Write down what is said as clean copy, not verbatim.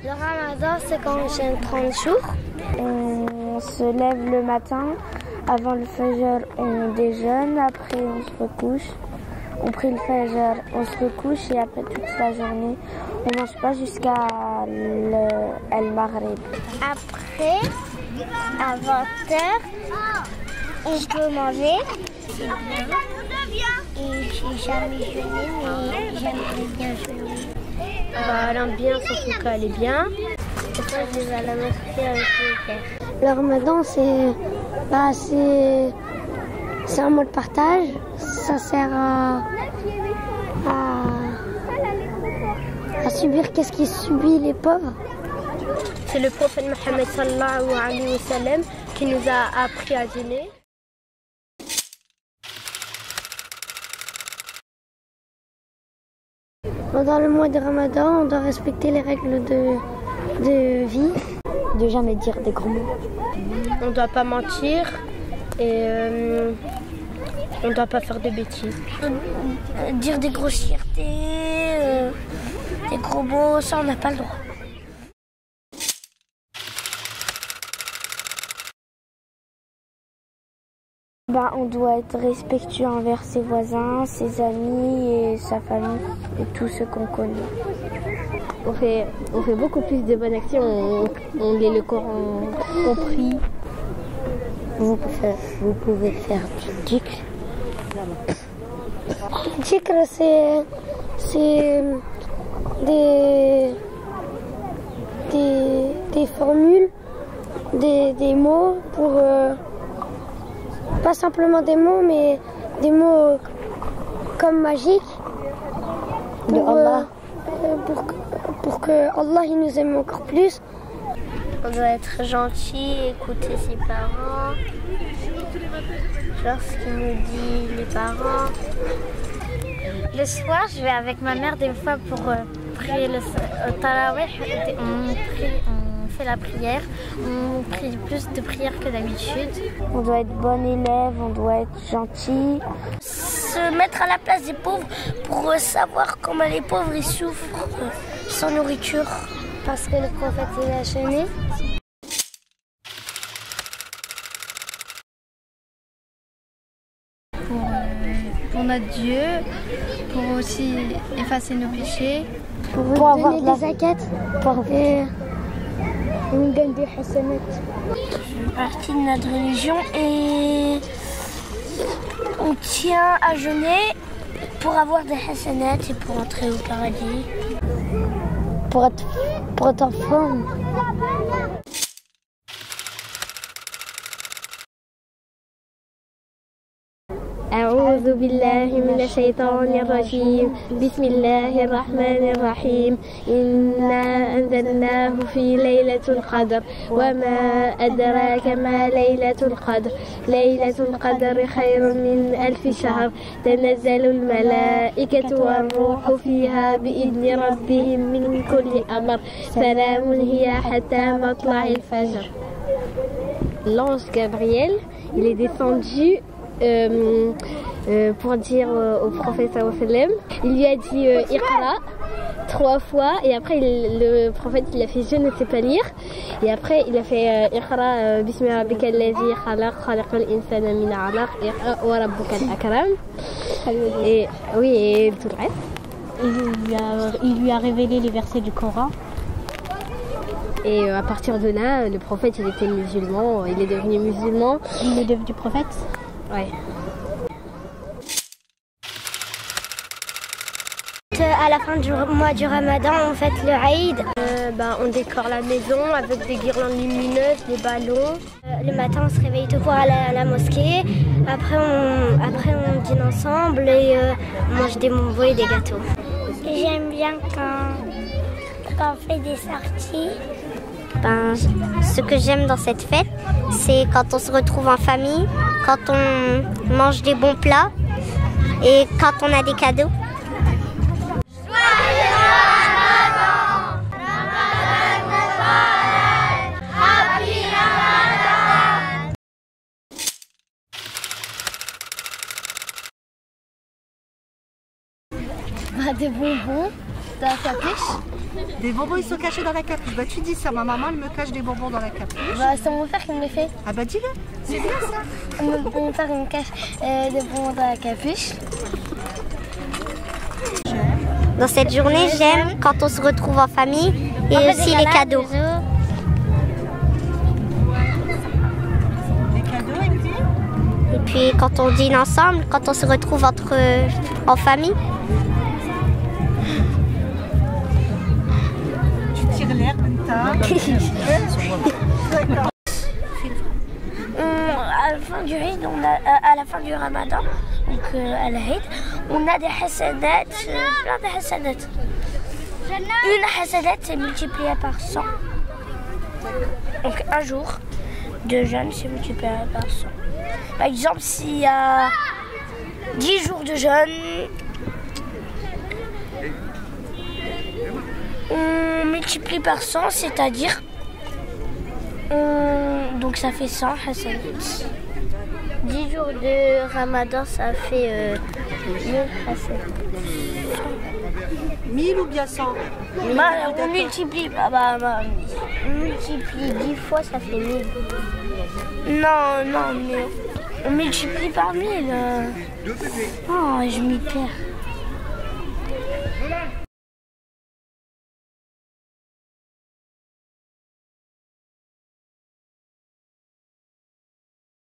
Le ramadan, c'est quand on jeûne 30 jours. On se lève le matin, avant le fajr, on déjeune, après on se recouche. On prie le fajr, on se recouche et après toute la journée, on mange pas jusqu'à le maghrib. Après, à 20h, on peut manger. C'est bien. Et j'ai jamais jeûné, mais j'aimerais bien jeûner. L'ambiance en tout cas elle est bien. Et ça, je vais à la mosquée avec mon père. Le ramadan, c'est un mot de partage. Ça sert à subir qu'est-ce qui subit les pauvres. C'est le prophète Mohammed sallallahu alayhi wa sallam qui nous a appris à jeûner. Pendant le mois de Ramadan, on doit respecter les règles de vie, de jamais dire des gros mots. On ne doit pas mentir et on ne doit pas faire de bêtises. Dire des grossièretés, des gros mots, ça on n'a pas le droit. On doit être respectueux envers ses voisins, ses amis et sa famille et tous ceux qu'on connaît. On fait beaucoup plus de bonnes actions, on lit le Coran, on prie. Vous pouvez faire du dhikr. Le dhikr, c'est des formules, des mots pour... pas simplement des mots, mais des mots comme magiques pour que Allah il nous aime encore plus. On doit être gentil, écouter ses parents, genre ce qu'ils nous disent les parents. Le soir, je vais avec ma mère des fois pour prier le tarawih. On fait la prière, on prie plus de prières que d'habitude. On doit être bon élève, on doit être gentil. Se mettre à la place des pauvres pour savoir comment les pauvres ils souffrent sans nourriture. Parce que le prophète il a jeûné. Pour notre Dieu, pour aussi effacer nos péchés. Pour avoir des zakat. On gagne des hasanat. Je fais partie de notre religion et on tient à jeûner pour avoir des hasanat et pour entrer au paradis. Pour être en forme. أعوذ بالله من الشيطان الرجيم بسم الله الرحمن الرحيم إنا أنزلناه في ليلة القدر وما أدراك ما ليلة القدر ليلة القدر خير من 1000 شهر تنزل الملائكة والروح فيها بإذن ربهم من كل أمر سلام هي حتى مطلع الفجر. L'ange Gabriel, il est descendu pour dire au prophète sallam, il lui a dit Iqra 3 fois et après le prophète il a fait je ne sais pas lire et après il a fait Iqra bismi rabbika allazi khalaq khalaqal insana min 'alaq iqra wa rabbukal akram et oui et tout le reste. Il lui a révélé les versets du Coran. Et à partir de là, le prophète il était musulman, il est devenu musulman. Il est devenu prophète. Ouais. À la fin du mois du Ramadan, on fête le Aïd. On décore la maison avec des guirlandes lumineuses, des ballons. Le matin, on se réveille tout pour aller à la mosquée. Après, on dîne ensemble et on mange des bonbons et des gâteaux. J'aime bien quand on fait des sorties. Ce que j'aime dans cette fête, c'est quand on se retrouve en famille, quand on mange des bons plats et quand on a des cadeaux. Des bonbons dans la capuche. Des bonbons, ils sont cachés dans la capuche. Bah tu dis ça, ma maman elle me cache des bonbons dans la capuche. Bah, c'est mon père qui me les fait. Ah bah dis-le, c'est bien ça. Mon père il me cache des bonbons dans la capuche. Dans cette journée, j'aime quand on se retrouve en famille et aussi les cadeaux. Les cadeaux Et puis quand on dîne ensemble, quand on se retrouve en famille. tu tires l'air, Benta. À la fin du Eid, à la fin du Ramadan, donc à l'Eid, on a des hasanat, plein de hasanat. Une hasanat c'est multiplié par 100. Donc un jour de jeûne c'est multiplié par 100. Par exemple, s'il y a 10 jours de jeûne, on multiplie par 100, c'est-à-dire donc ça fait 100 hasanat. 10 jours de Ramadan, ça fait 1000 hasanat. 1000 ou bien 100? On multiplie, on multiplie 10 fois, ça fait 1000. Non, mais on multiplie par 1000. Oh, je m'y perds.